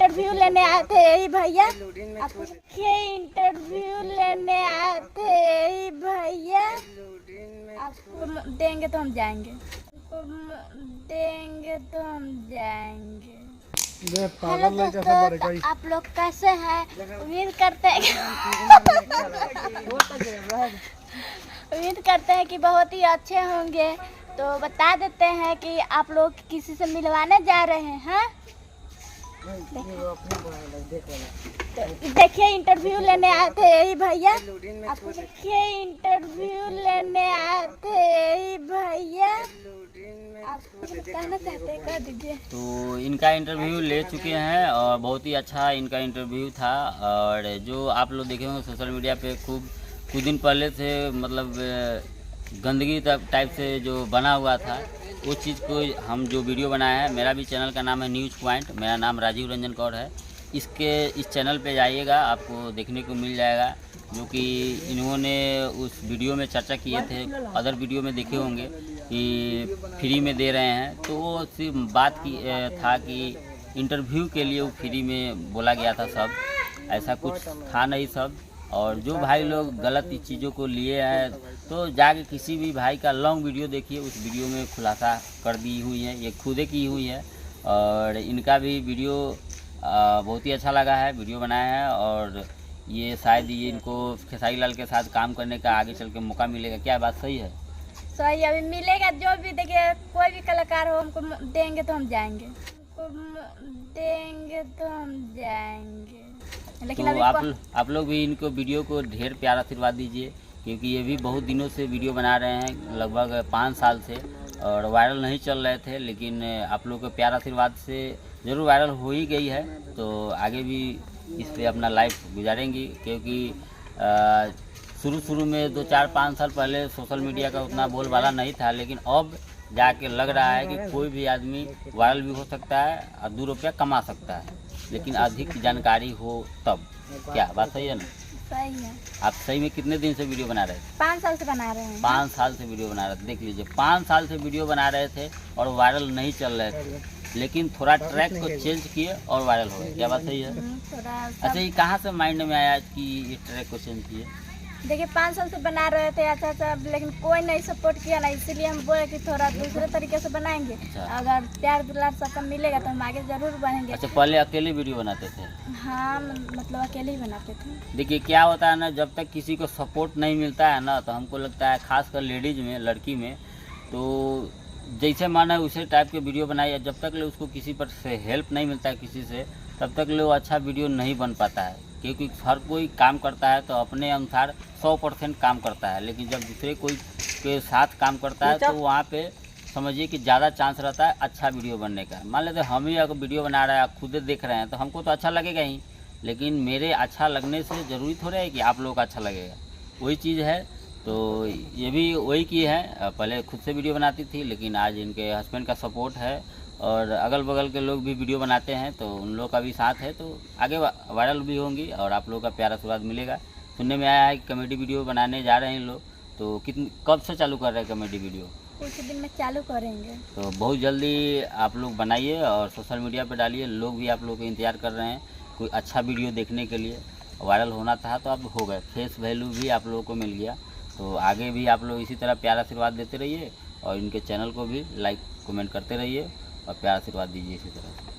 Interview लेने आए थे यही भैया, ये इंटरव्यू लेने आए थे यही भैया। आपको देंगे तो हम जाएंगे, देंगे तो हम जाएंगे। हेलो दोस्तों, आप लोग कैसे हैं? उम्मीद करते हैं कि बहुत ही अच्छे होंगे। तो बता देते हैं कि आप लोग किसी से मिलवाने जा रहे हैं। देखिए इंटरव्यू लेने आए थे यही भैया, आपको देखिए इंटरव्यू लेने आए थे यही भैया। आप कहना चाहते हैं कह दीजिए। तो इनका इंटरव्यू ले चुके हैं और बहुत ही अच्छा इनका इंटरव्यू था। और जो आप लोग देखे होंगे सोशल मीडिया पे कुछ दिन पहले से मतलब गंदगी टाइप से जो बना हुआ था, उस चीज़ को हम जो वीडियो बनाया है, मेरा भी चैनल का नाम है न्यूज़ पॉइंट, मेरा नाम राजीव रंजन कौर है। इस चैनल पे जाइएगा, आपको देखने को मिल जाएगा जो कि इन्होंने उस वीडियो में चर्चा किए थे। अदर वीडियो में देखे होंगे कि फ्री में दे रहे हैं, तो वो सिर्फ बात की था कि इंटरव्यू के लिए वो फ्री में बोला गया था। सब ऐसा कुछ था नहीं सब। और जो भाई लोग गलत इस चीज़ों को लिए हैं तो जाके किसी भी भाई का लॉन्ग वीडियो देखिए, उस वीडियो में खुलासा कर दी हुई है, ये खुदे की हुई है। और इनका भी वीडियो बहुत ही अच्छा लगा है, वीडियो बनाया है। और ये शायद ये इनको खेसारी लाल के साथ काम करने का आगे चल के मौका मिलेगा। क्या बात सही है? सही, अभी मिलेगा। जो भी देखिए कोई भी कलाकार हो, हमको देंगे तो हम जाएंगे, देंगे तो हम जाएंगे। लेकिन तो आप लोग भी इनको वीडियो को ढेर प्यार आशीर्वाद दीजिए, क्योंकि ये भी बहुत दिनों से वीडियो बना रहे हैं, लगभग 5 साल से, और वायरल नहीं चल रहे थे। लेकिन आप लोग के प्यार आशीर्वाद से ज़रूर वायरल हो ही गई है। तो आगे भी इस पर अपना लाइफ गुजारेंगी, क्योंकि शुरू में 2-4-5 साल पहले सोशल मीडिया का उतना बोलबाला नहीं था। लेकिन अब जाके लग रहा है कि कोई भी आदमी वायरल भी हो सकता है और 2 रुपया कमा सकता है, लेकिन अधिक जानकारी हो तब। क्या बात सही है ना? सही है। आप सही में कितने दिन से वीडियो बना रहे थे? 5 साल से बना रहे हैं। 5 साल से वीडियो बना रहे थे। देख लीजिए, 5 साल से वीडियो बना रहे थे और वायरल नहीं चल रहे थे, लेकिन थोड़ा ट्रैक को चेंज किए और वायरल हो गए। क्या बात सही है? अच्छा, ये कहाँ से माइंड में आया कि ये ट्रैक को चेंज किए? देखिए 5 साल से बना रहे थे अच्छा, लेकिन कोई नहीं सपोर्ट किया ना, इसीलिए हम बोले कि थोड़ा दूसरे तरीके से बनाएंगे। अच्छा। अगर प्यार दुलार सबका मिलेगा तो हम आगे जरूर बढ़ेंगे। अच्छा, पहले अकेले वीडियो बनाते थे? हाँ, मतलब अकेले ही बनाते थे। देखिए क्या होता है ना, जब तक किसी को सपोर्ट नहीं मिलता है ना, तो हमको लगता है खासकर लेडीज़ में, लड़की में, तो जैसे मन है उसे टाइप के वीडियो बनाइए। जब तक ले उसको किसी पर से हेल्प नहीं मिलता है किसी से, तब तक ले वो अच्छा वीडियो नहीं बन पाता है। क्योंकि हर कोई काम करता है तो अपने अनुसार 100% काम करता है, लेकिन जब दूसरे कोई के साथ काम करता है तो वहाँ पे समझिए कि ज़्यादा चांस रहता है अच्छा वीडियो बनने का। मान लेते हम ही अगर वीडियो बना रहे हैं, खुद देख रहे हैं, तो हमको तो अच्छा लगेगा ही, लेकिन मेरे अच्छा लगने से ज़रूरी थोड़ा है कि आप लोग को अच्छा लगेगा। वही चीज़ है। तो ये भी वही की है, पहले खुद से वीडियो बनाती थी, लेकिन आज इनके हस्बैंड का सपोर्ट है और अगल बगल के लोग भी वीडियो बनाते हैं, तो उन लोग का भी साथ है, तो आगे वायरल भी होंगी और आप लोगों का प्यार आशीर्वाद मिलेगा। सुनने में आया है कि कॉमेडी वीडियो बनाने जा रहे हैं इन लोग, तो कब से चालू कर रहे हैं कॉमेडी वीडियो? कुछ दिन में चालू करेंगे। तो बहुत जल्दी आप लोग बनाइए और सोशल मीडिया पर डालिए। लोग भी आप लोग को इंतज़ार कर रहे हैं कोई अच्छा वीडियो देखने के लिए। वायरल होना था तो अब हो गए, फेस वैल्यू भी आप लोगों को मिल गया। तो आगे भी आप लोग इसी तरह प्यार आशीर्वाद देते रहिए और इनके चैनल को भी लाइक कमेंट करते रहिए और प्यार आशीर्वाद दीजिए इसी तरह।